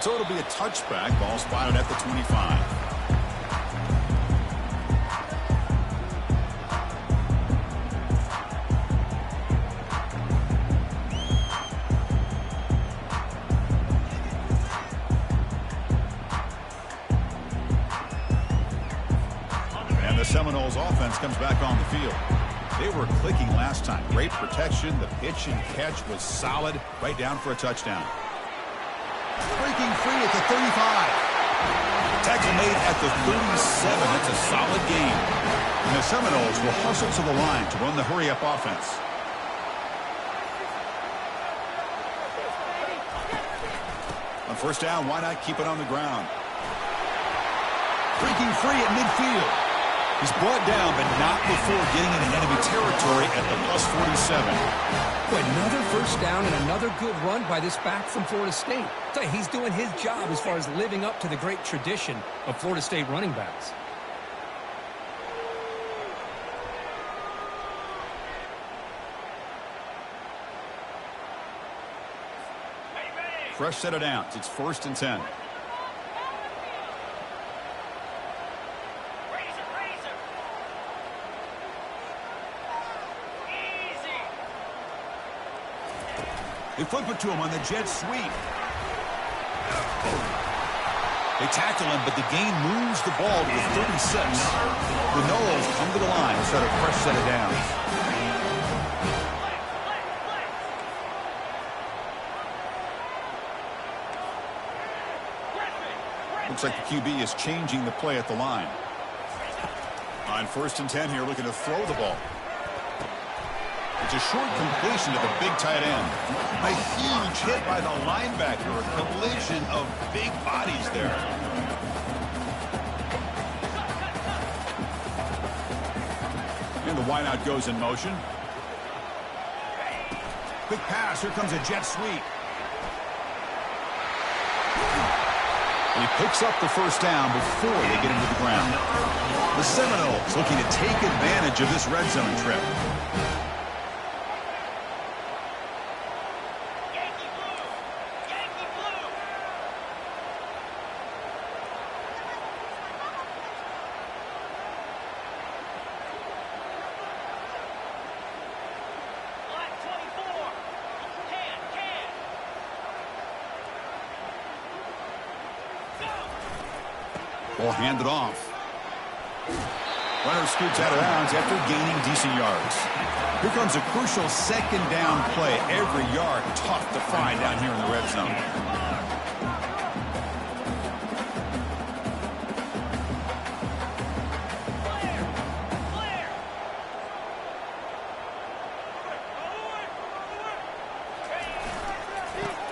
So it'll be a touchback. Ball spotted at the 25. And the Seminoles offense comes back on the field. They were clicking last time. Great protection. The pitch and catch was solid. Right down for a touchdown. Breaking free at the 35. Tackle made at the 37. That's a solid gain. And the Seminoles will hustle to the line to run the hurry-up offense. On first down, why not keep it on the ground? Breaking free at midfield. He's brought down, but not before getting into enemy territory at the plus 47. Boy, another first down and another good run by this back from Florida State. I tell you, he's doing his job as far as living up to the great tradition of Florida State running backs. Fresh set of downs. It's 1st and 10. They flip it to him on the jet sweep. They tackle him, but the gain moves the ball to the 36. The Noles come to the line to start a fresh set of downs. Looks like the QB is changing the play at the line. On 1st and 10 here, looking to throw the ball. It's a short completion to the big tight end. A huge hit by the linebacker. A collision of big bodies there. And the wideout goes in motion. Quick pass. Here comes a jet sweep. And he picks up the first down before they get into the ground. The Seminoles looking to take advantage of this red zone trip. Ball handed off. Runner scoots out of bounds after gaining decent yards. Here comes a crucial 2nd down play. Every yard tough to find down here in the red zone.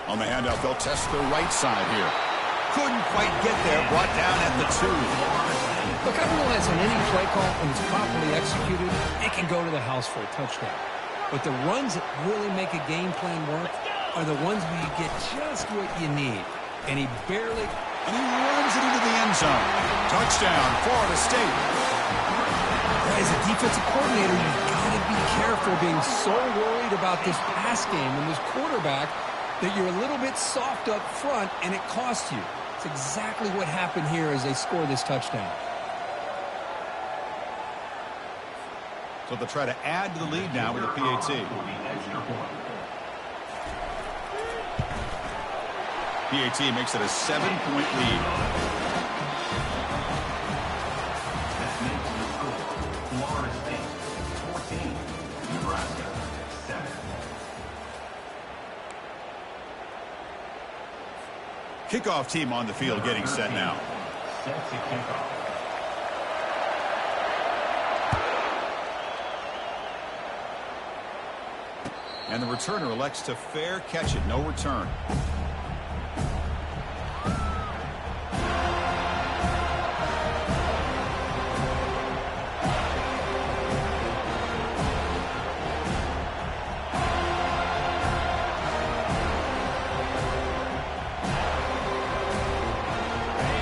On the handout, they'll test the right side here. Couldn't quite get there, brought down at the 2. Look, I realize on any play call, when it's properly executed, it can go to the house for a touchdown. But the runs that really make a game plan work are the ones where you get just what you need. And he barely... And he runs it into the end zone. Touchdown, Florida State. As a defensive coordinator, you've got to be careful being so worried about this pass game and this quarterback that you're a little bit soft up front and it costs you. It's exactly what happened here as they score this touchdown. So they'll try to add to the lead now with a PAT. PAT makes it a 7-point lead. Florida State 14, Nebraska 7. Kickoff team on the field getting set now. Set to kickoff. And the returner elects to fair catch it. No return.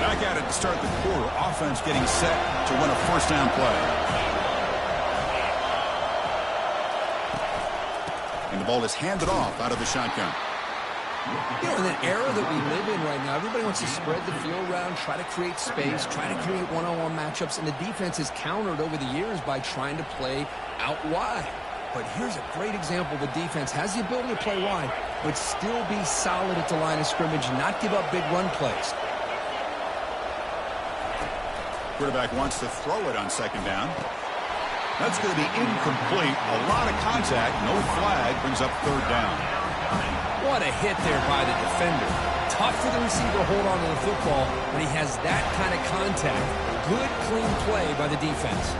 Back at it to start the quarter. Offense getting set to win a first down play. And the ball is handed off out of the shotgun. You know, in an era that we live in right now, everybody wants to spread the field around, try to create space, try to create one-on-one matchups, and the defense has countered over the years by trying to play out wide. But here's a great example. The defense has the ability to play wide, but still be solid at the line of scrimmage, not give up big run plays. Quarterback wants to throw it on second down. That's going to be incomplete. A lot of contact. No flag. Brings up third down. What a hit there by the defender. Tough for the receiver to hold on to the football when he has that kind of contact. Good, clean play by the defense.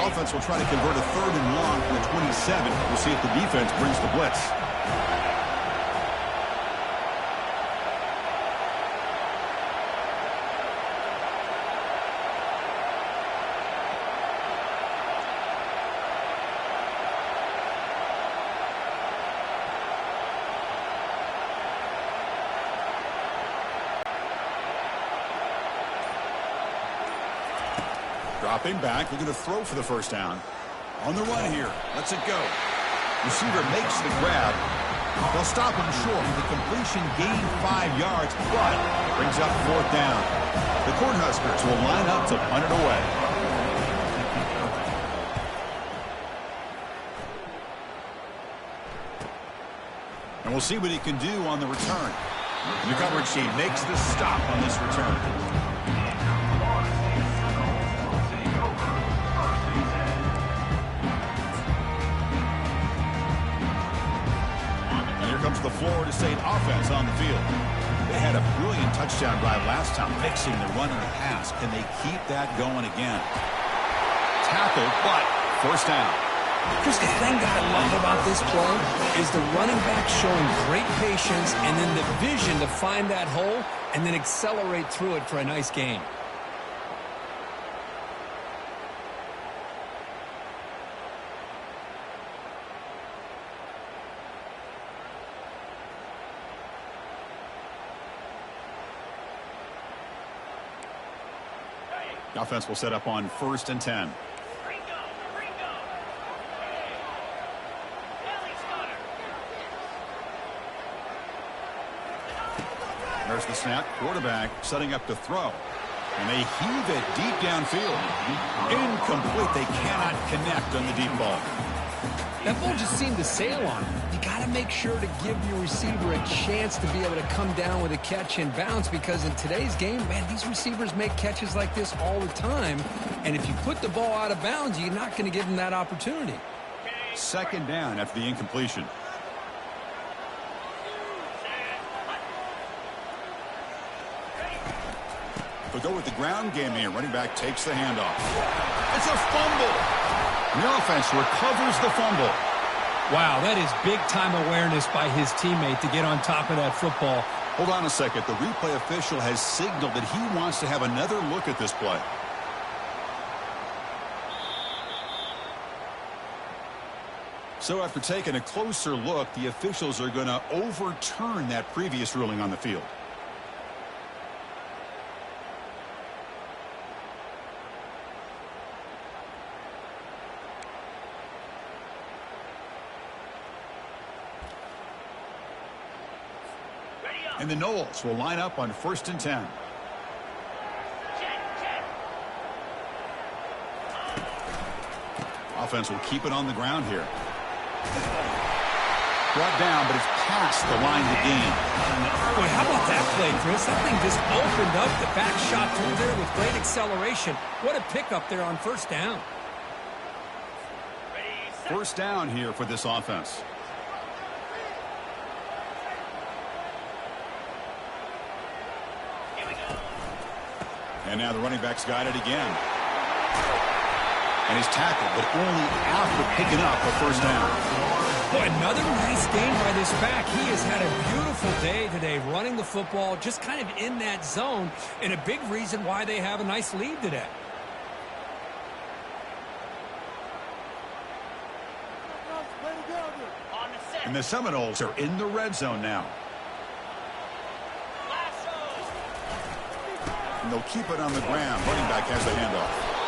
Offense will try to convert a third and long from the 27. We'll see if the defense brings the blitz. Dropping back, looking to throw for the first down. On the run here. Lets it go. Receiver makes the grab. They'll stop him short. The completion gained 5 yards, but brings up fourth down. The Cornhuskers will line up to punt it away. And we'll see what he can do on the return. The coverage team makes the stop on this return. Comes the Florida State offense on the field. They had a brilliant touchdown drive last time, mixing the run and the pass. Can they keep that going again? Tackled, but first down. Chris, the thing that I love about this play is the running back showing great patience and then the vision to find that hole and then accelerate through it for a nice gain. The offense will set up on 1st and 10. There's the snap. Quarterback setting up to throw. And they heave it deep downfield. Incomplete. They cannot connect on the deep ball. That ball just seemed to sail on him. You got to make sure to give your receiver a chance to be able to come down with a catch and bounce, because in today's game, man, these receivers make catches like this all the time. And if you put the ball out of bounds, you're not going to give them that opportunity. Second down after the incompletion. They'll go with the ground game here. Running back takes the handoff. It's a fumble. The offense recovers the fumble. Wow, that is big-time awareness by his teammate to get on top of that football. Hold on a second. The replay official has signaled that he wants to have another look at this play. So after taking a closer look, the officials are going to overturn that previous ruling on the field. And the Noles will line up on 1st and 10. Offense will keep it on the ground here. Brought down, but it's past the line to gain. Boy, how about that play, Chris? That thing just opened up. The back shot through there with great acceleration. What a pickup there on first down. First down here for this offense. And now the running back's got it again. And he's tackled, but only after picking up a first down. Boy, another nice game by this back. He has had a beautiful day today running the football, just kind of in that zone, and a big reason why they have a nice lead today. And the Seminoles are in the red zone now. And they'll keep it on the ground. Running back has the handoff.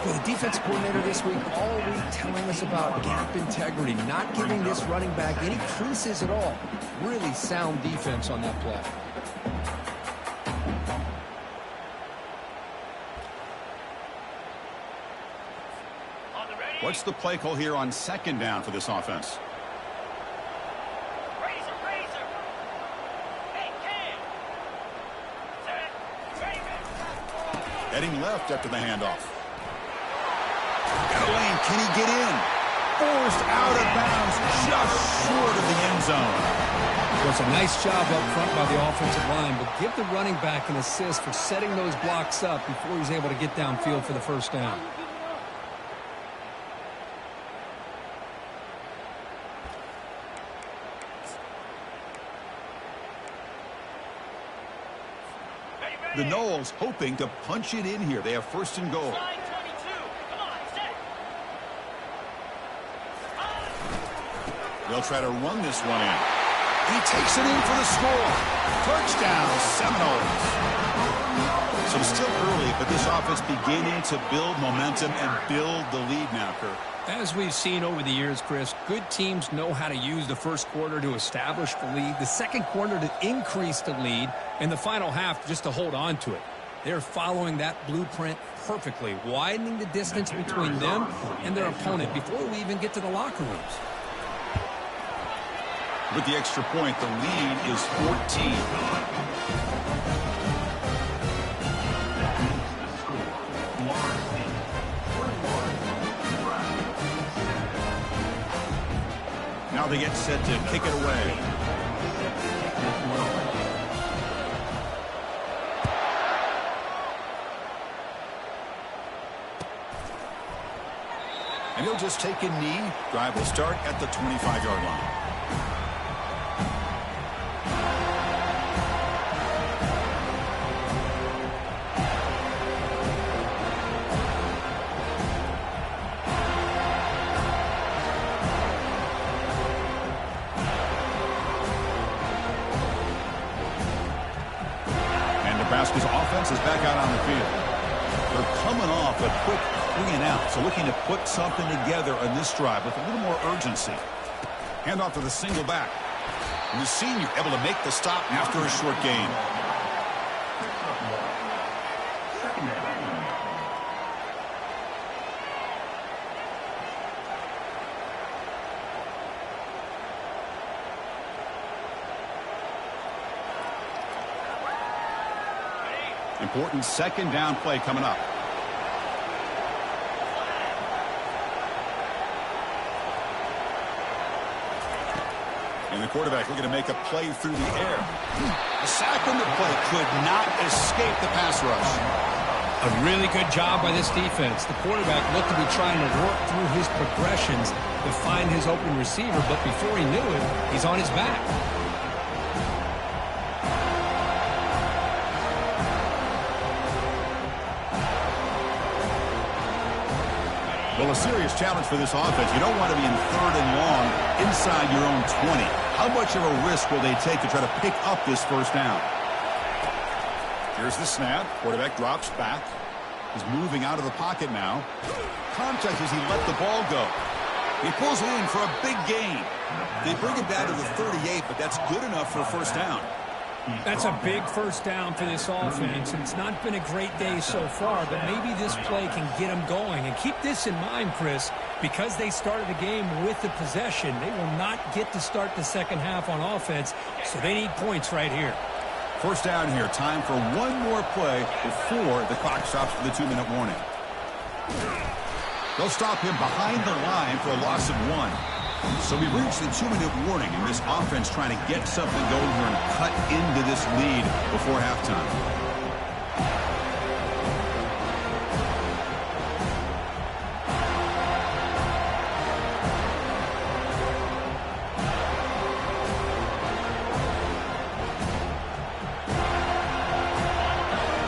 Well, the defense coordinator this week all week telling us about gap integrity, not giving this running back any creases at all. Really sound defense on that play. What's the play call here on second down for this offense? Heading left after the handoff. Got a lane. Can he get in? Forced out of bounds just short of the end zone. Well, it's a nice job up front by the offensive line, but give the running back an assist for setting those blocks up before he's able to get downfield for the first down. The Noles hoping to punch it in here. They have first and goal. They'll try to run this one in. He takes it in for the score. Touchdown, Seminoles. So still early, but this offense beginning to build momentum and build the lead now, Kirk. As we've seen over the years, Chris, good teams know how to use the first quarter to establish the lead, the second quarter to increase the lead, and the final half just to hold on to it. They're following that blueprint perfectly, widening the distance between them and their opponent before we even get to the locker rooms. With the extra point, the lead is 14. Now they get set to kick it away. And he'll just take a knee. Drive will start at the 25-yard line. Nebraska's offense is back out on the field. They're coming off a quick 3-and-out, so looking to put something together on this drive with a little more urgency. Handoff to the single back. And the senior able to make the stop after a short gain. Important second down play coming up. And the quarterback looking to make a play through the air. A sack on the play could not escape the pass rush. A really good job by this defense. The quarterback looked to be trying to work through his progressions to find his open receiver, but before he knew it, he's on his back. Well, a serious challenge for this offense. You don't want to be in third and long inside your own 20. How much of a risk will they take to try to pick up this first down? Here's the snap. Quarterback drops back. He's moving out of the pocket now. Contact as he let the ball go. He pulls it in for a big gain. They bring it down to the 38, but that's good enough for a first down. That's a big first down for this offense, and it's not been a great day so far, but maybe this play can get them going. And keep this in mind, Chris, because they started the game with the possession, they will not get to start the second half on offense, so they need points right here. First down here. Time for one more play before the clock stops for the 2-minute warning. They'll stop him behind the line for a loss of 1. So we reached the 2-minute warning, and this offense trying to get something going here and cut into this lead before halftime.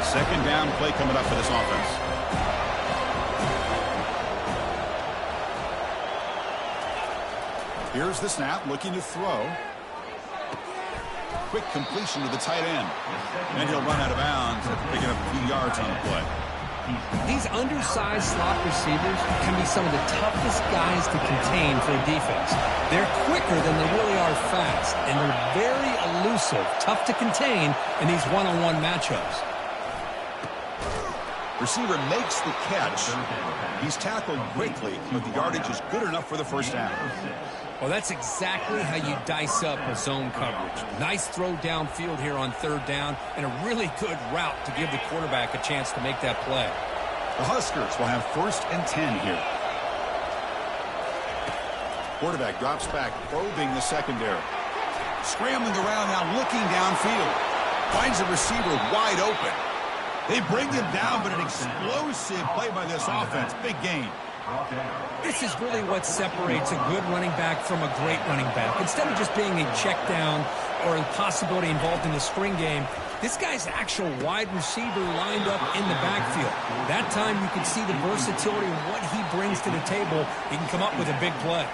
Second down play coming up for this offense. Here's the snap, looking to throw. Quick completion to the tight end. And he'll run out of bounds after picking up a few yards on the play. These undersized slot receivers can be some of the toughest guys to contain for a defense. They're quicker than they really are fast, and they're very elusive, tough to contain in these one-on-one matchups. Receiver makes the catch. He's tackled quickly, but the yardage is good enough for the first down. Well, that's exactly how you dice up a zone coverage. Nice throw downfield here on third down, and a really good route to give the quarterback a chance to make that play. The Huskers will have 1st and 10 here. Quarterback drops back, probing the secondary. Scrambling around now, looking downfield. Finds a receiver wide open. They bring him down, but an explosive play by this offense. Big gain. This is really what separates a good running back from a great running back. Instead of just being a check down or a possibility involved in the screen game, this guy's actual wide receiver lined up in the backfield. That time you can see the versatility of what he brings to the table. He can come up with a big play.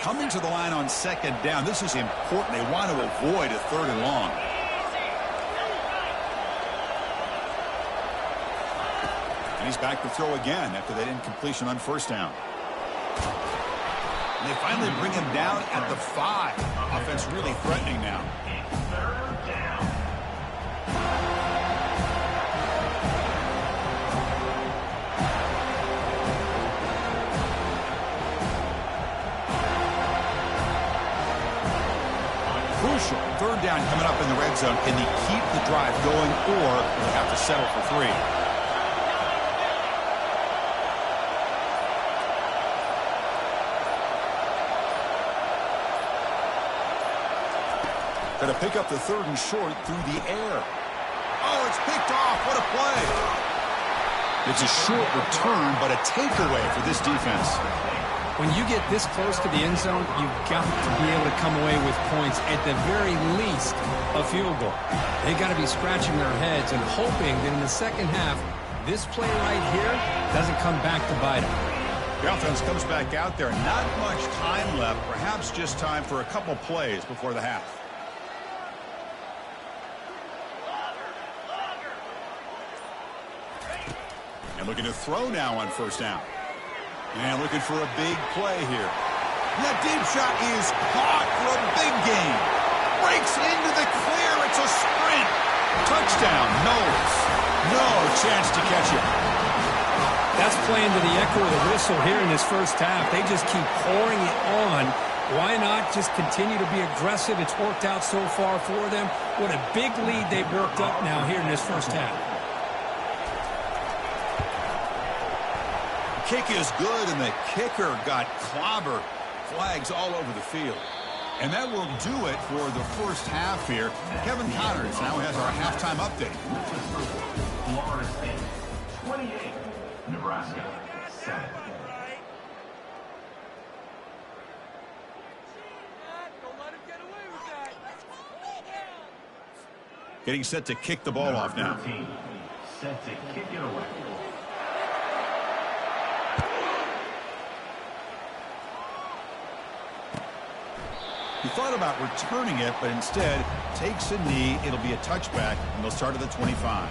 Coming to the line on 2nd down. This is important. They want to avoid a 3rd and long. And he's back to throw again after that incompletion on 1st down. And they finally bring him down at the 5. Offense really threatening now. Crucial. 3rd down coming up in the red zone. Can they keep the drive going, or they have to settle for 3? Going to pick up the 3rd and short through the air. Oh, it's picked off. What a play. It's a short return, but a takeaway for this defense. When you get this close to the end zone, you've got to be able to come away with points, at the very least, a field goal. They've got to be scratching their heads and hoping that in the second half, this play right here doesn't come back to bite them. The offense comes back out there. Not much time left. Perhaps just time for a couple plays before the half. And looking to throw now on 1st down. And looking for a big play here. And that deep shot is caught for a big gain. Breaks into the clear. It's a sprint. Touchdown, Knowles. No chance to catch it. That's playing to the echo of the whistle here in this first half. They just keep pouring it on. Why not just continue to be aggressive? It's worked out so far for them. What a big lead they've worked up now here in this first half. Kick is good, and the kicker got clobbered. Flags all over the field. And that will do it for the first half here. Kevin Connors now has our halftime update. Florida State 28, Nebraska 7. Getting set to kick the ball off now. 13, set to kick it away. He thought about returning it, but instead takes a knee. It'll be a touchback, and they'll start at the 25.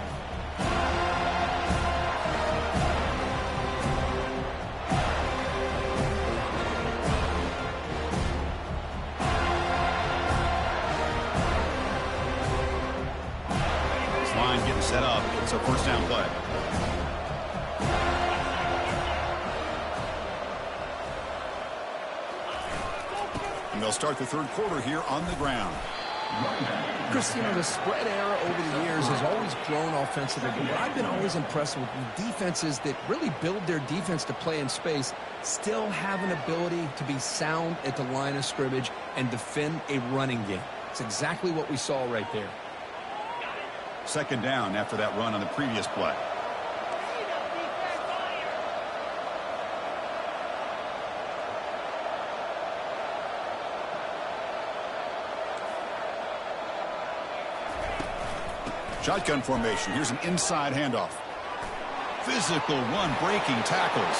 This line getting set up. It's a 1st down play. They'll start the 3rd quarter here on the ground. Chris, you know, the spread era over the years has always grown offensively, but what I've been always impressed with defenses that really build their defense to play in space still have an ability to be sound at the line of scrimmage and defend a running game. It's exactly what we saw right there. 2nd down after that run on the previous play. Shotgun formation. Here's an inside handoff. Physical run, breaking tackles.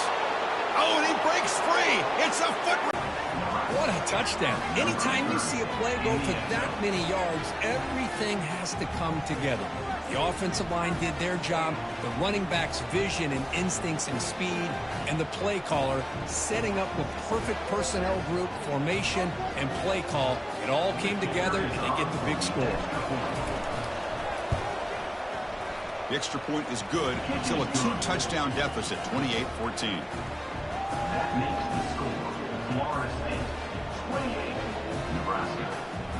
Oh, and he breaks free. It's a foot. What a touchdown. Anytime you see a play go for that many yards, everything has to come together. The offensive line did their job, the running back's vision and instincts and speed, and the play caller setting up the perfect personnel group, formation, and play call. It all came together, and they get the big score. The extra point is good. Still a 2-touchdown deficit, 28-14. That makes the score Florida State 28, Nebraska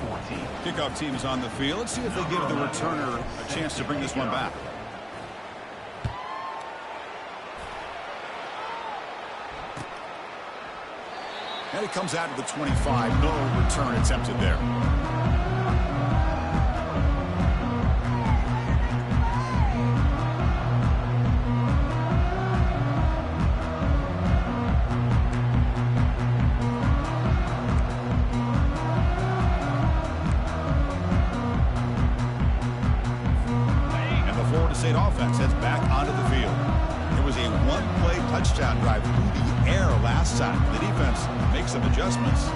14. Kickoff team is on the field. Let's see if they give the returner a chance to bring this one back. And it comes out to the 25. No return attempted there. State offense heads back onto the field. It was a one-play touchdown drive through the air last time. The defense makes some adjustments.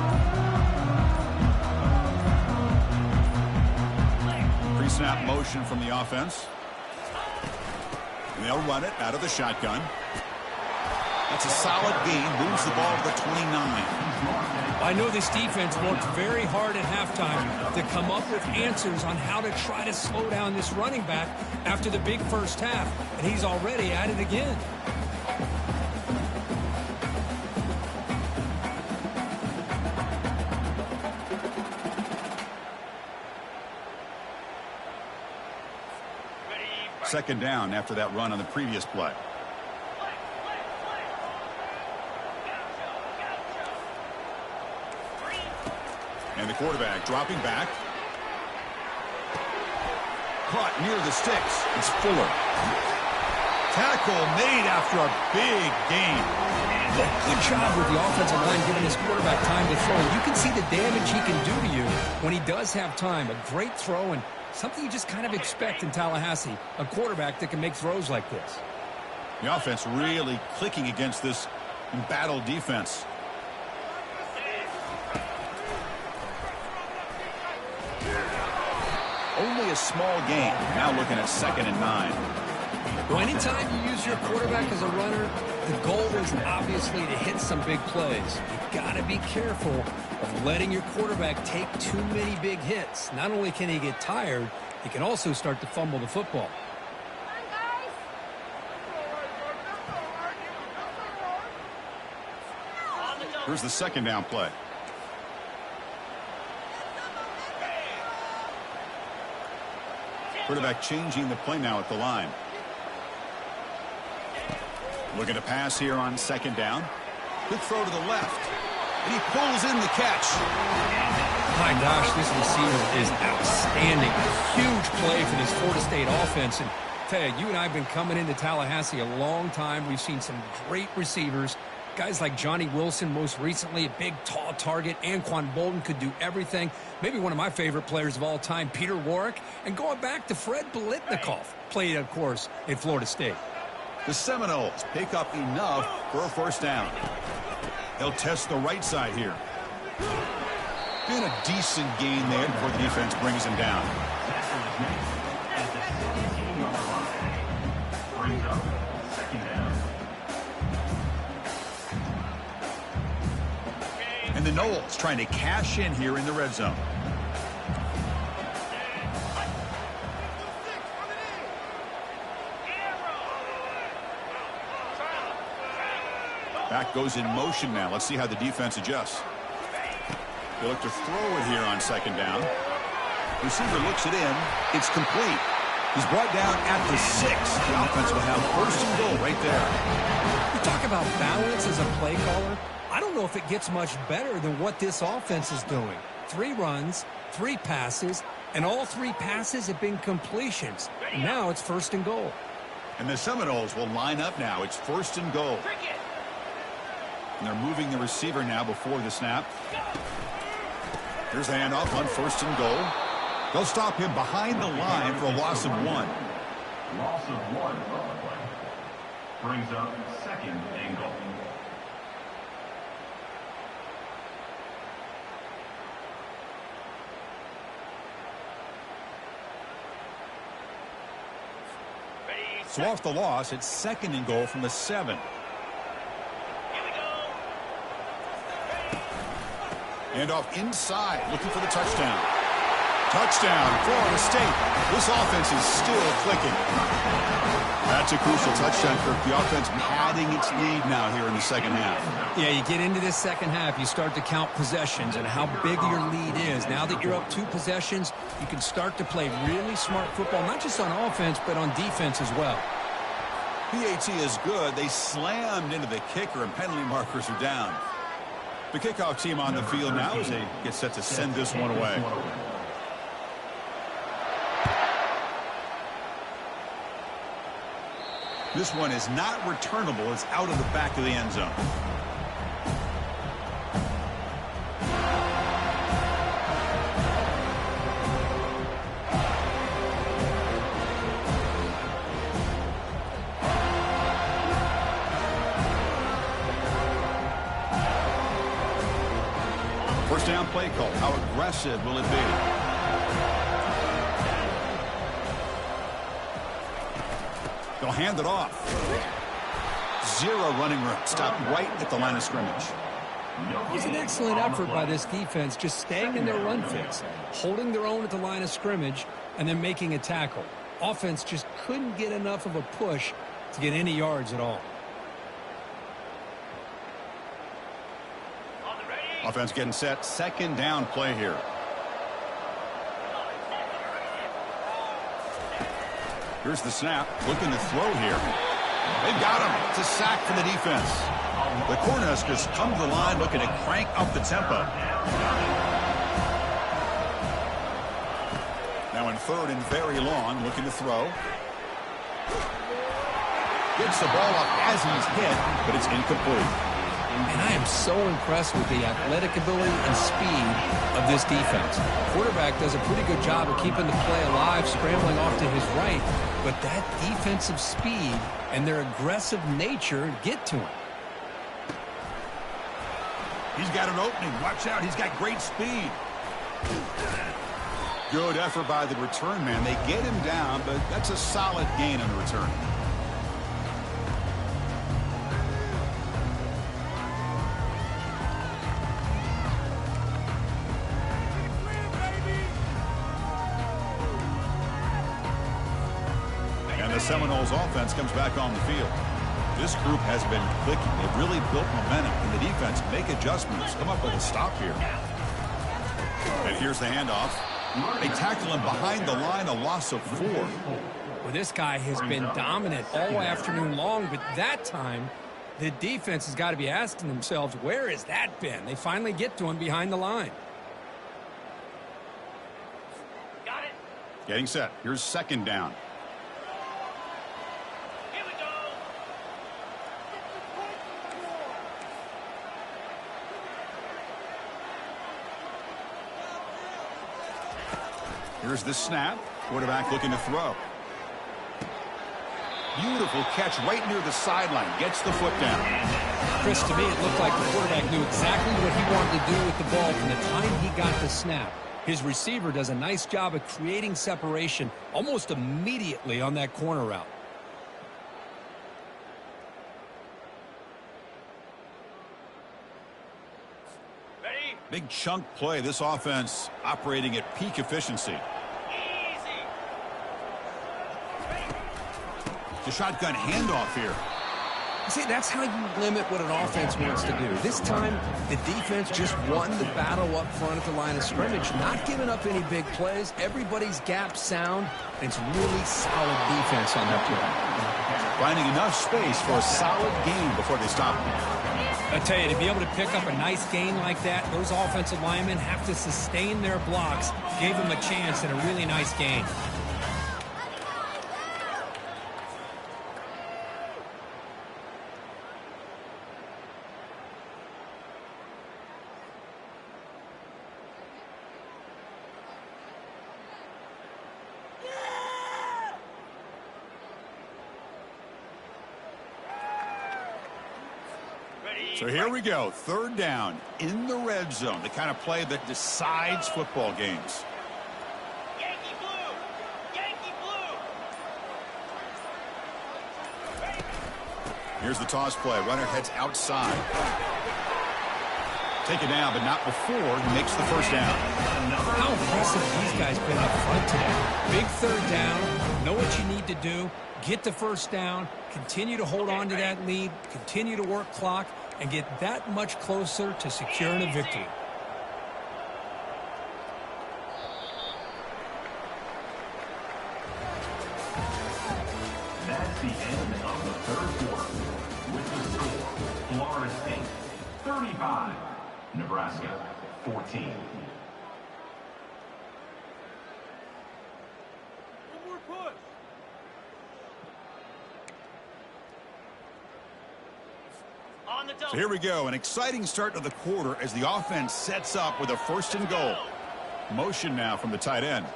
Pre-snap motion from the offense. And they'll run it out of the shotgun. That's a solid gain. Moves the ball to the 29. I know this defense worked very hard at halftime to come up with answers on how to try to slow down this running back after the big first half, and he's already at it again. Second down after that run on the previous play. And the quarterback dropping back. Caught near the sticks. It's Fuller. Tackle made after a big gain. Good job with the offensive line giving his quarterback time to throw. You can see the damage he can do to you when he does have time. A great throw and something you just kind of expect in Tallahassee. A quarterback that can make throws like this. The offense really clicking against this embattled defense. Only a small gain. Now looking at 2nd and 9. Well, anytime you use your quarterback as a runner, the goal is obviously to hit some big plays. You've got to be careful of letting your quarterback take too many big hits. Not only can he get tired, he can also start to fumble the football. Here's the 2nd down play. Quarterback changing the play now at the line. Looking to pass here on 2nd down. Quick throw to the left. And he pulls in the catch. My gosh, this receiver is outstanding. Huge play for this Florida State offense. And I tell you, you and I have been coming into Tallahassee a long time. We've seen some great receivers. Guys like Johnny Wilson, most recently, a big, tall target. Anquan Bolden could do everything. Maybe one of my favorite players of all time, Peter Warrick. And going back to Fred Biletnikoff, played, of course, at Florida State. The Seminoles pick up enough for a 1st down. They'll test the right side here. Been a decent gain there before the defense brings him down. Brings up 2nd down. And the Noles trying to cash in here in the red zone. Back goes in motion now. Let's see how the defense adjusts. They look to throw it here on 2nd down. Receiver looks it in. It's complete. He's brought down at the 6. The offense will have 1st and goal right there. You talk about balance as a play caller. I don't know if it gets much better than what this offense is doing. 3 runs, 3 passes, and all 3 passes have been completions. And now it's 1st and goal. And the Seminoles will line up now. It's 1st and goal. And they're moving the receiver now before the snap. Here's the handoff on 1st and goal. They'll stop him behind the line for a loss of 1. Loss of 1 on the play. Brings up 2nd and goal. So off the loss, it's 2nd and goal from the 7. And off inside, looking for the touchdown. Touchdown, Florida State. This offense is still clicking. That's a crucial touchdown, Kirk. The offense padding its lead now here in the 2nd half. Yeah, you get into this 2nd half, you start to count possessions and how big your lead is. Now that you're up 2 possessions, you can start to play really smart football, not just on offense, but on defense as well. PAT is good. They slammed into the kicker, and penalty markers are down. The kickoff team on the field now as they get set to send this one away. This one is not returnable. It's out of the back of the end zone. First down play call. How aggressive will it be? They'll hand it off. 0 running room. Stop right at the line of scrimmage. It was an excellent effort by this defense, just staying in their run fix, holding their own at the line of scrimmage, and then making a tackle. Offense just couldn't get enough of a push to get any yards at all. Offense getting set. 2nd down play here. Here's the snap. Looking to throw here. They've got him. It's a sack for the defense. The Cornhuskers come to the line looking to crank up the tempo. Now in 3rd and very long, looking to throw. Gets the ball up as he's hit, but it's incomplete. And I am so impressed with the athletic ability and speed of this defense. Quarterback does a pretty good job of keeping the play alive, scrambling off to his right, but that defensive speed and their aggressive nature get to him. He's got an opening. Watch out. He's got great speed. Good effort by the return man. They get him down, but that's a solid gain on the return. The Seminoles offense comes back on the field. This group has been clicking. They've really built momentum, and the defense make adjustments. Come up with a stop here. And here's the handoff. They tackle him behind the line, a loss of 4. Well, this guy has been dominant all afternoon long, but that time, the defense has got to be asking themselves, where has that been? They finally get to him behind the line. Got it. Getting set. Here's 2nd down. Here's the snap. Quarterback looking to throw. Beautiful catch right near the sideline. Gets the foot down. Chris, to me, it looked like the quarterback knew exactly what he wanted to do with the ball from the time he got the snap. His receiver does a nice job of creating separation almost immediately on that corner route. Ready? Big chunk play. This offense operating at peak efficiency. The shotgun handoff here. See, that's how you limit what an offense wants to do. This time, the defense just won the battle up front at the line of scrimmage, not giving up any big plays. Everybody's gap sound. It's really solid defense on that play. Finding enough space for a solid gain before they stop. I tell you, to be able to pick up a nice gain like that, those offensive linemen have to sustain their blocks. Gave them a chance at a really nice gain. So here we go. 3rd down in the red zone. The kind of play that decides football games. Yankee blue! Yankee blue! Here's the toss play. Runner heads outside. Taken down, but not before he makes the first down. How impressive these guys been up front today. Big third down. Know what you need to do. Get the first down. Continue to hold on to that lead. Continue to work clock. And get that much closer to securing a victory. That's the end of the third quarter. With the score, Florida State 35, Nebraska 14. One more push. On the double. So here we go. An exciting start to the quarter as the offense sets up with a first and goal. Motion now from the tight end.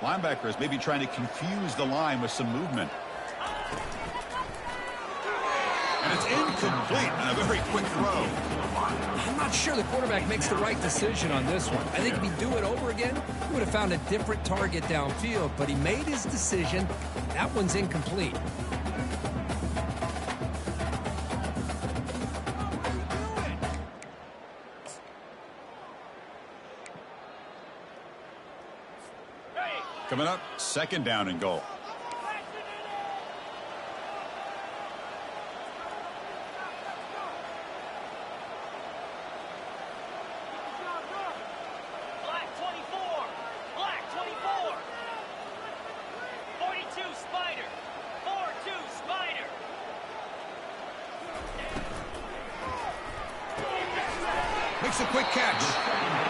Linebackers maybe trying to confuse the line with some movement. And it's incomplete on a very quick throw. I'm not sure the quarterback makes the right decision on this one. I think if he'd do it over again, he would have found a different target downfield, but he made his decision. That one's incomplete. Coming up, second down and goal. Black 24. Black 24. 42 Spider. 4-2 Spider. Makes a quick catch.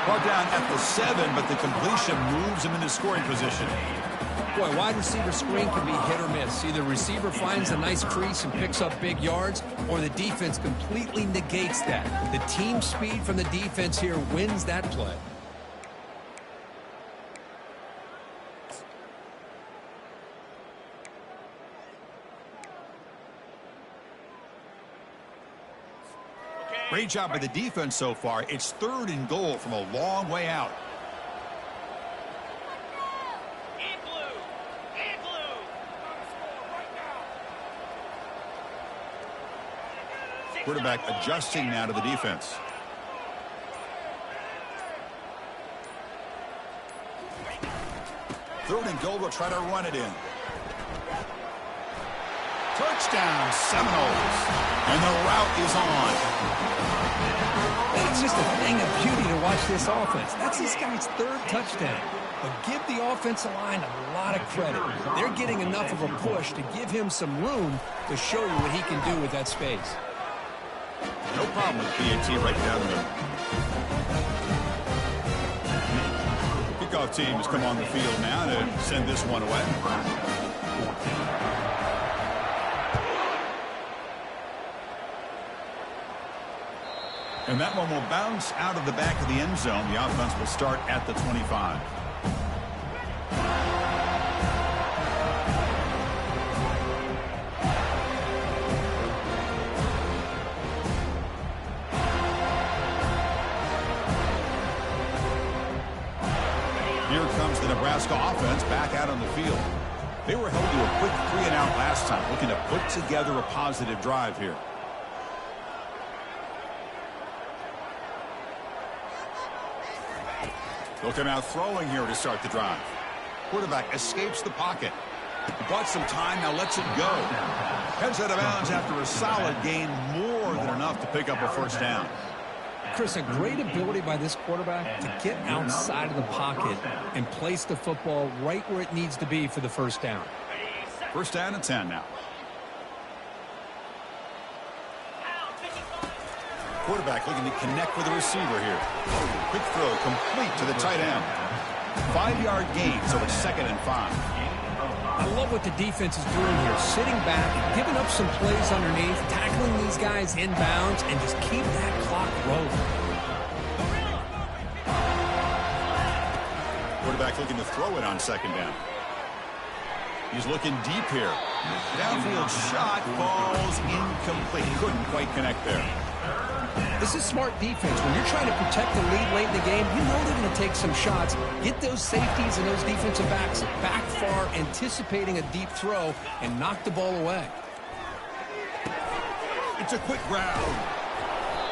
Brought down at the 7, but the completion moves him into scoring position. Boy, wide receiver screen can be hit or miss. Either receiver finds a nice crease and picks up big yards, or the defense completely negates that. The team speed from the defense here wins that play. Great job by the defense so far. It's third and goal from a long way out. In blue. In blue. Quarterback adjusting now to the defense. Third and goal, we'll try to run it in. Touchdown, Seminoles. And the route is on. It's just a thing of beauty to watch this offense. That's this guy's third touchdown. But give the offensive line a lot of credit. They're getting enough of a push to give him some room to show you what he can do with that space. No problem with PAT right down the middle. Kickoff team has come on the field now to send this one away. And that one will bounce out of the back of the end zone. The offense will start at the 25. Here comes the Nebraska offense back out on the field. They were held to a quick 3-and-out last time, looking to put together a positive drive here. They'll come out throwing here to start the drive. Quarterback escapes the pocket. He bought some time, now lets it go. Heads out of bounds after a solid gain, more than enough to pick up a first down. Chris, a great ability by this quarterback to get outside of the pocket and place the football right where it needs to be for the first down. First down and 10 now. Quarterback looking to connect with the receiver here. Quick throw complete to the tight end. 5-yard gain, so it's 2nd and 5. I love what the defense is doing here. Sitting back, giving up some plays underneath, tackling these guys inbounds, and just keep that clock rolling. Quarterback looking to throw it on 2nd down. He's looking deep here. Downfield shot falls incomplete. Couldn't quite connect there. This is smart defense. When you're trying to protect the lead late in the game, you know they're going to take some shots. Get those safeties and those defensive backs back far, anticipating a deep throw, and knock the ball away. It's a quick grab.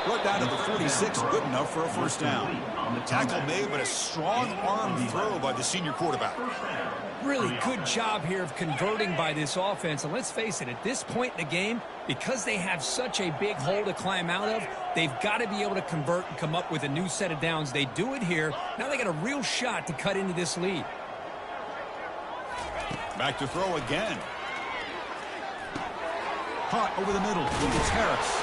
Brought down to the 46, good enough for a first down. The tackle made, but a strong arm throw by the senior quarterback. Really good job here of converting by this offense. And let's face it, at this point in the game, because they have such a big hole to climb out of, they've got to be able to convert and come up with a new set of downs. They do it here. Now they got a real shot to cut into this lead. Back to throw again. Caught over the middle. It's Harris.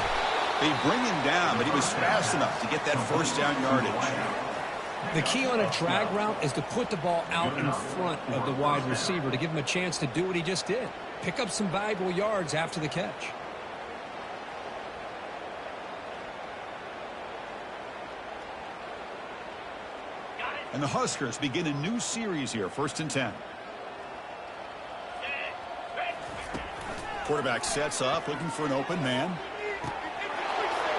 They bring him down, but he was fast enough to get that first down yardage. The key on a drag route is to put the ball out in front of the wide receiver to give him a chance to do what he just did. Pick up some valuable yards after the catch. And the Huskers begin a new series here, 1st and 10. Quarterback sets up, looking for an open man.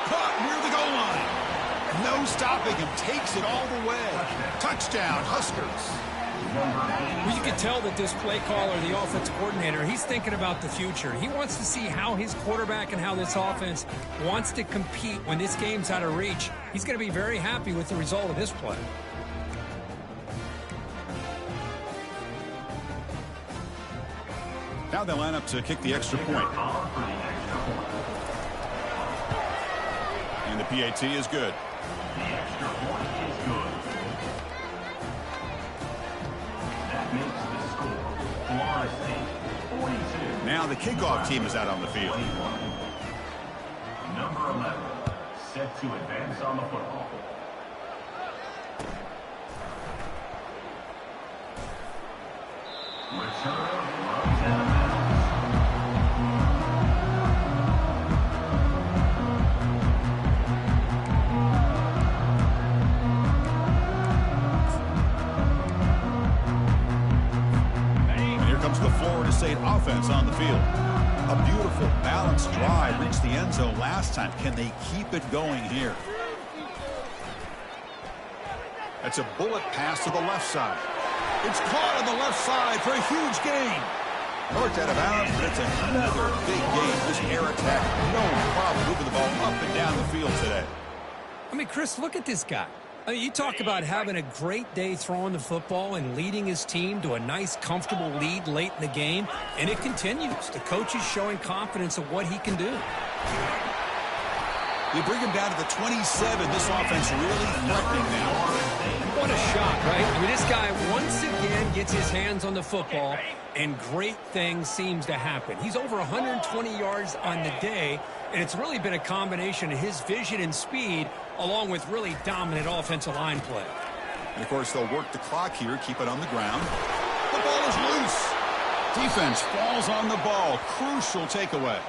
Caught near the goal line. No stopping him. Takes it all the way. Touchdown, Huskers. Well, you can tell that this play caller, the offensive coordinator, he's thinking about the future. He wants to see how his quarterback and how this offense wants to compete when this game's out of reach. He's going to be very happy with the result of this play. Now they line up to kick the extra point. And the PAT is good. The extra point is good. That makes the score Florida State 42. Now the kickoff team is out on the field. Number 11, set to advance on the football. Return runs out of bounds. And here comes the Florida State offense on the field. A beautiful, balanced drive reached the end zone last time. Can they keep it going here? That's a bullet pass to the left side. It's caught on the left side for a huge gain. North out of bounds, but it's another big gain. This air attack, no problem moving the ball up and down the field today. I mean, Chris, look at this guy. I mean, you talk about having a great day throwing the football and leading his team to a nice, comfortable lead late in the game, and it continues. The coach is showing confidence of what he can do. They bring him down to the 27. This offense really threatening now. What a shot, right? I mean, this guy once again gets his hands on the football, and great things seems to happen. He's over 120 yards on the day, and it's really been a combination of his vision and speed along with really dominant offensive line play. And, of course, they'll work the clock here, keep it on the ground. The ball is loose. Defense falls on the ball. Crucial takeaway.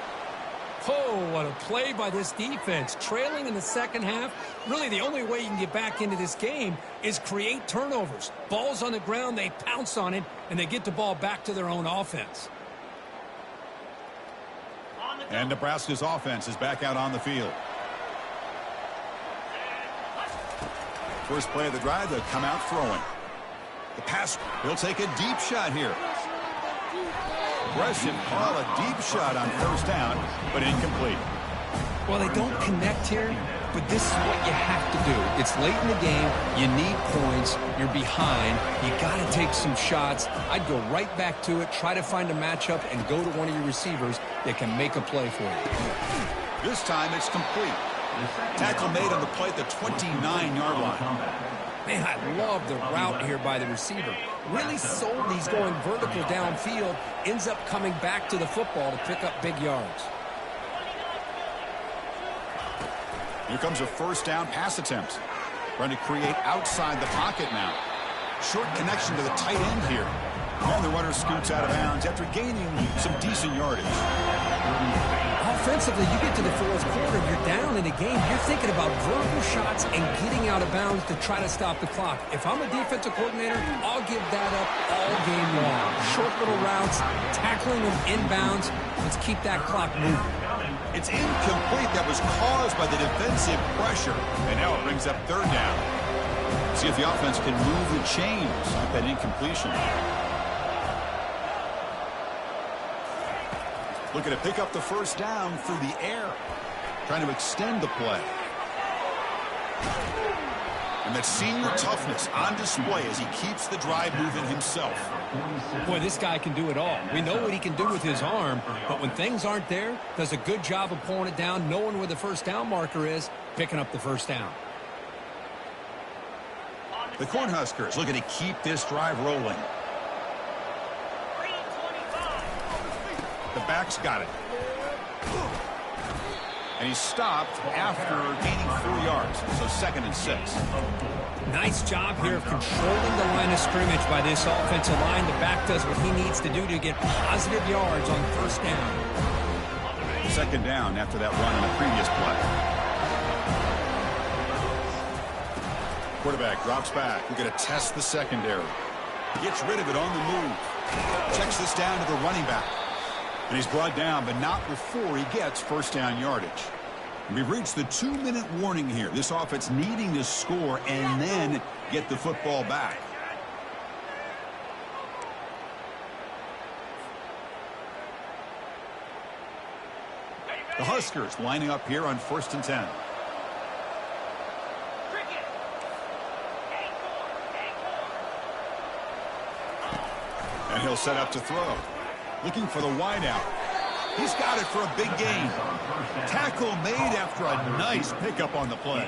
Oh, what a play by this defense. Trailing in the second half, really the only way you can get back into this game is create turnovers. Ball's on the ground, they pounce on it, and they get the ball back to their own offense. And Nebraska's offense is back out on the field. First play of the drive, they'll come out throwing. The pass, he'll take a deep shot here. Aggressive call, a deep shot on first down, but incomplete. Well, they don't connect here, but this is what you have to do. It's late in the game. You need points. You're behind. You got to take some shots. I'd go right back to it, try to find a matchup, and go to one of your receivers that can make a play for you. This time it's complete. Tackle made on the play at the 29-yard line. Man, I love the route here by the receiver. Really sold he's going vertical downfield, ends up coming back to the football to pick up big yards. Here comes a first down pass attempt. Trying to create outside the pocket now. Short connection to the tight end here. And the runner scoots out of bounds after gaining some decent yardage. Offensively, you get to the fourth quarter, you're down in the game. You're thinking about vertical shots and getting out of bounds to try to stop the clock. If I'm a defensive coordinator, I'll give that up all game long. Short little routes, tackling them inbounds. Let's keep that clock moving. It's incomplete. That was caused by the defensive pressure. And now it brings up third down. See if the offense can move the chains with that incompletion. Looking to pick up the first down through the air. trying to extend the play. And that senior toughness on display as he keeps the drive moving himself. Boy, this guy can do it all. We know what he can do with his arm, but when things aren't there, does a good job of pulling it down, knowing where the first down marker is, picking up the first down. The Cornhuskers looking to keep this drive rolling. The back's got it. And he's stopped after gaining 4 yards, so 2nd and 6. Nice job here of controlling the line of scrimmage by this offensive line. The back does what he needs to do to get positive yards on first down. 2nd down after that run on the previous play. Quarterback drops back. We're going to test the secondary. Gets rid of it on the move. Checks this down to the running back. And he's brought down, but not before he gets first down yardage. We've reached the 2-minute warning here. This offense needing to score and then get the football back. The Huskers lining up here on 1st and 10. And he'll set up to throw. Looking for the wideout. He's got it for a big gain. Tackle made after a nice pickup on the play.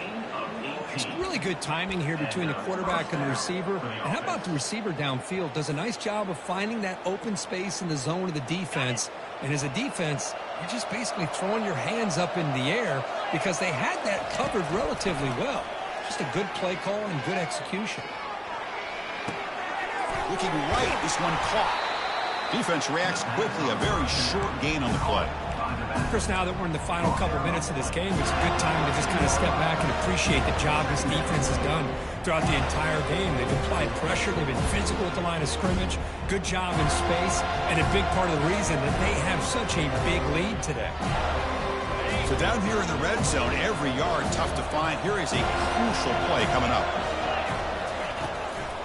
It's really good timing here between the quarterback and the receiver. And how about the receiver downfield? Does a nice job of finding that open space in the zone of the defense. And as a defense, you're just basically throwing your hands up in the air because they had that covered relatively well. Just a good play call and good execution. Looking right, this one caught. Defense reacts quickly, a very short gain on the play. Chris, now that we're in the final couple minutes of this game, it's a good time to just kind of step back and appreciate the job this defense has done throughout the entire game. They've applied pressure. They've been physical at the line of scrimmage. Good job in space, and a big part of the reason that they have such a big lead today. So down here in the red zone, every yard tough to find. Here is a crucial play coming up.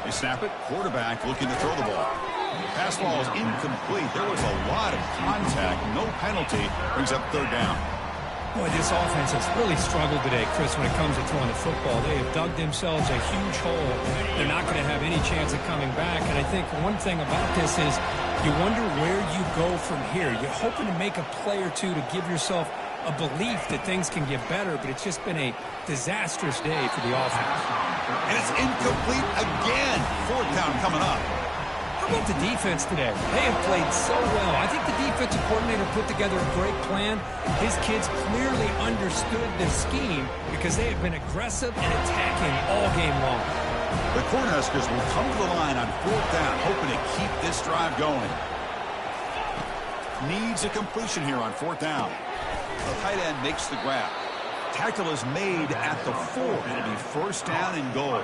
They snap it. Quarterback looking to throw the ball. Pass ball is incomplete. There was a lot of contact. No penalty. Brings up 3rd down. Boy, this offense has really struggled today, Chris, when it comes to throwing the football. They have dug themselves a huge hole. They're not going to have any chance of coming back. And I think one thing about this is you wonder where you go from here. You're hoping to make a play or two to give yourself a belief that things can get better, but it's just been a disastrous day for the offense. And it's incomplete again. 4th down coming up. How about the defense today? They have played so well. I think the defensive coordinator put together a great plan. His kids clearly understood the scheme because they have been aggressive and attacking all game long. The Cornhuskers will come to the line on 4th down, hoping to keep this drive going. Needs a completion here on 4th down. The tight end makes the grab. Tackle is made at the 4. It'll be first down and goal.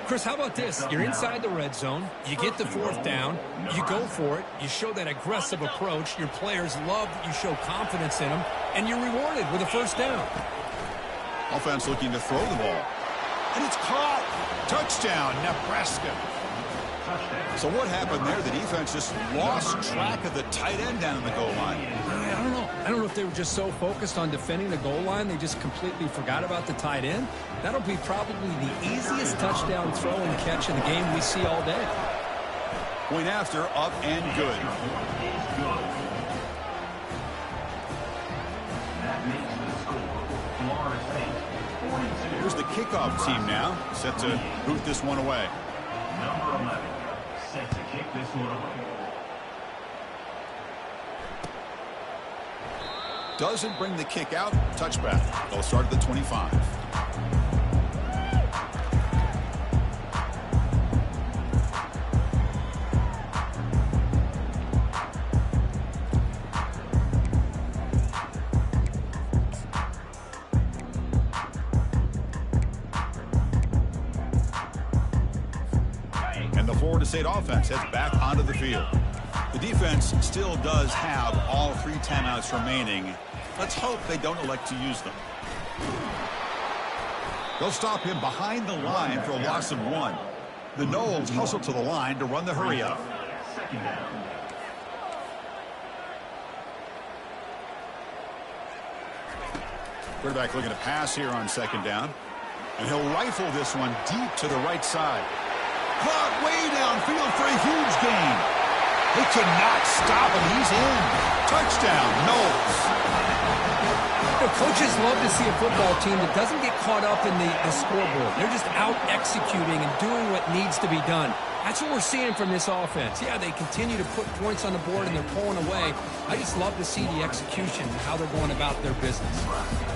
Chris, how about this? You're inside the red zone. You get the 4th down. You go for it. You show that aggressive approach. Your players love that you show confidence in them. And you're rewarded with a first down. Offense looking to throw the ball. And it's caught. Touchdown, Nebraska. So what happened there? The defense just lost track of the tight end down in the goal line. I don't know. I don't know if they were just so focused on defending the goal line they just completely forgot about the tight end. That'll be probably the easiest touchdown throw and catch in the game we see all day. Point after, up and good. That makes the score. Florida State 42. Here's the kickoff team now, set to boot this one away. Number 11, set to kick this one away. Doesn't bring the kick out. Touchback. They'll start at the 25. And the Florida State offense heads back onto the field. The defense still does have all 3 timeouts remaining. Let's hope they don't elect to use them. They'll stop him behind the line for a loss of 1. The Noles hustle to the line to run the hurry up. Second down. Quarterback looking to pass here on second down. And he'll rifle this one deep to the right side. Caught way downfield for a huge gain. They cannot stop him. He's in. Touchdown, Knowles. Coaches love to see a football team that doesn't get caught up in the scoreboard. They're just out executing and doing what needs to be done. That's what we're seeing from this offense. Yeah, they continue to put points on the board and they're pulling away. I just love to see the execution and how they're going about their business.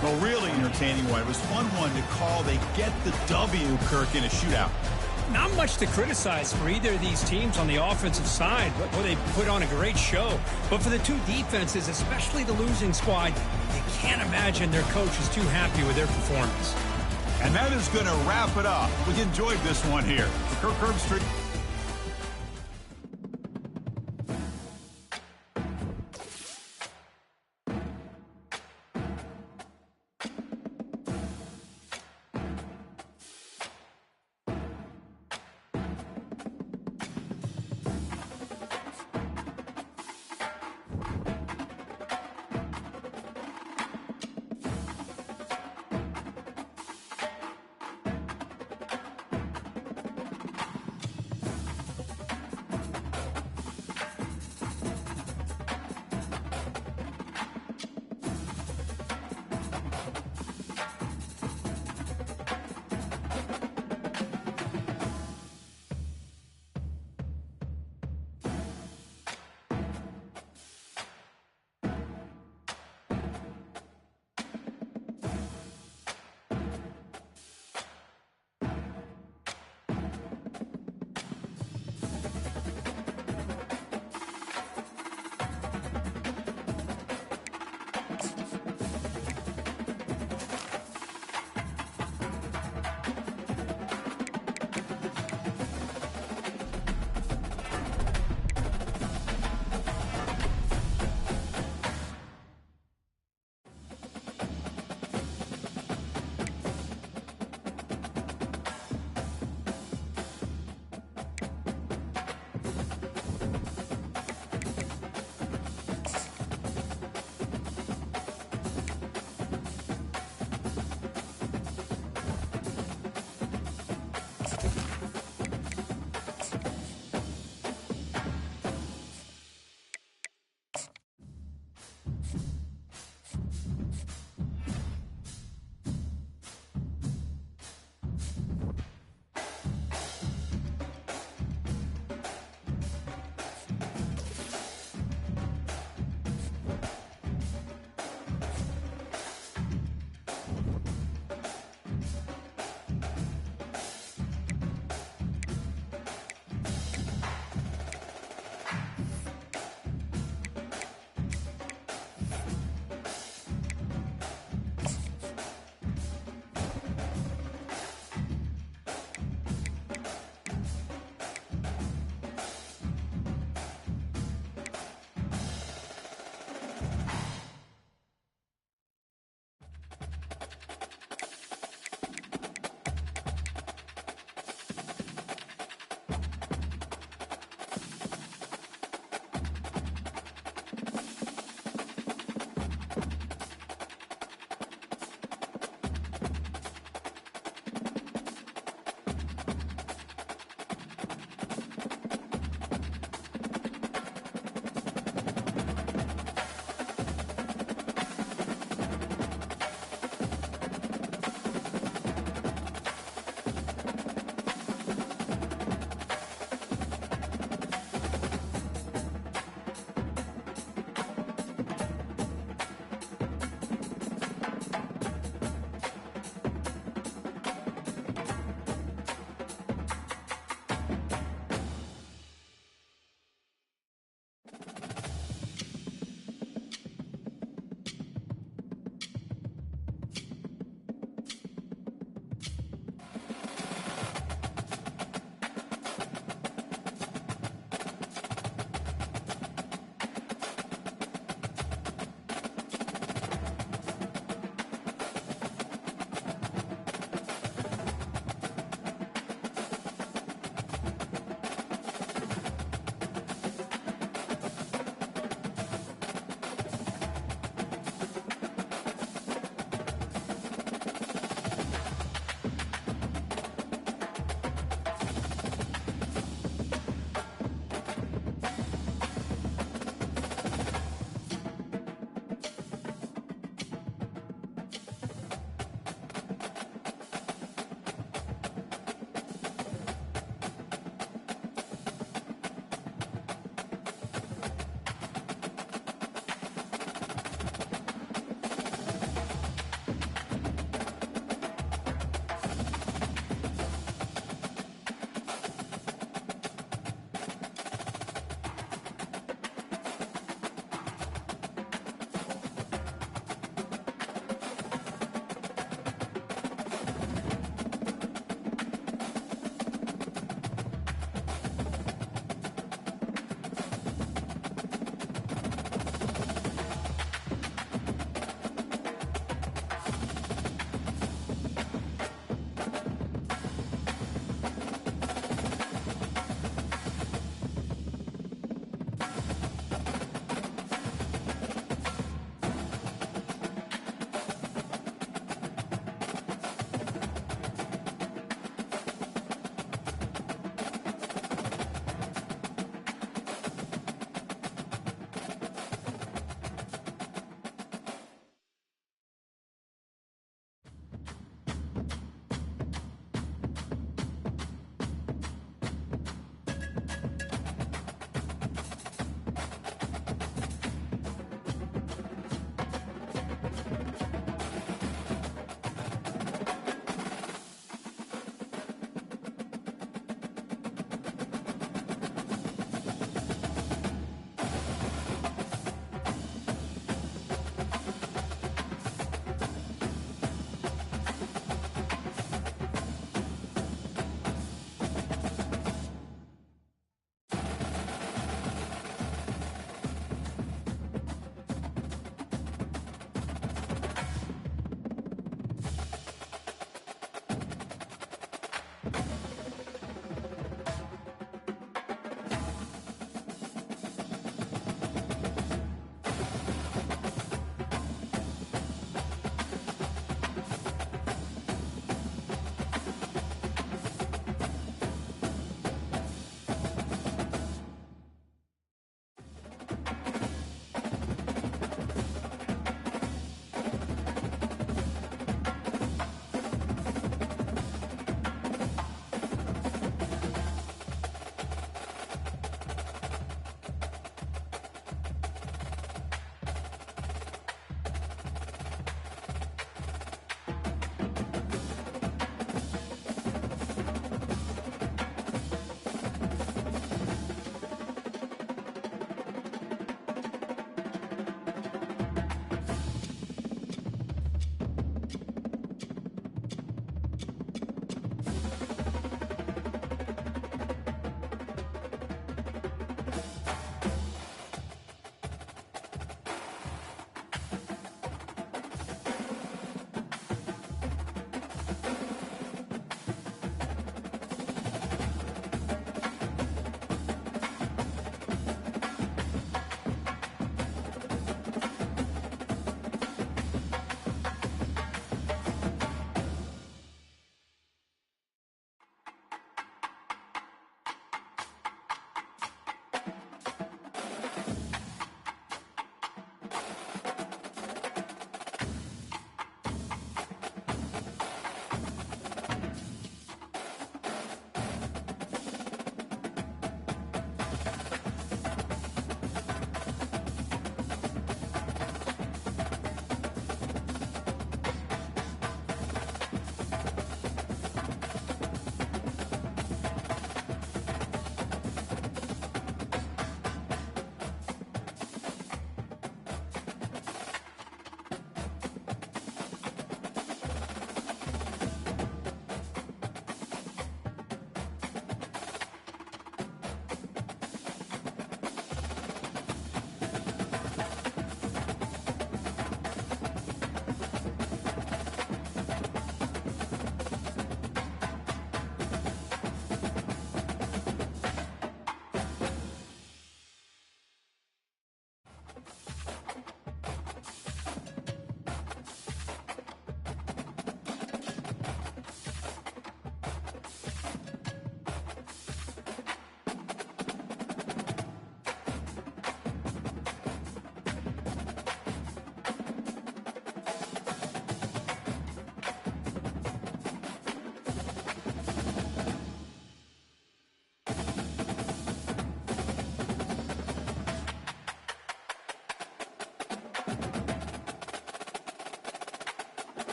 Well, really entertaining one. It was fun one to call. They get the W, Kirk, in a shootout. Not much to criticize for either of these teams on the offensive side. Well, they put on a great show. But for the two defenses, especially the losing squad, you can't imagine their coach is too happy with their performance. And that is going to wrap it up. We enjoyed this one here. For Kirk Herbstreit.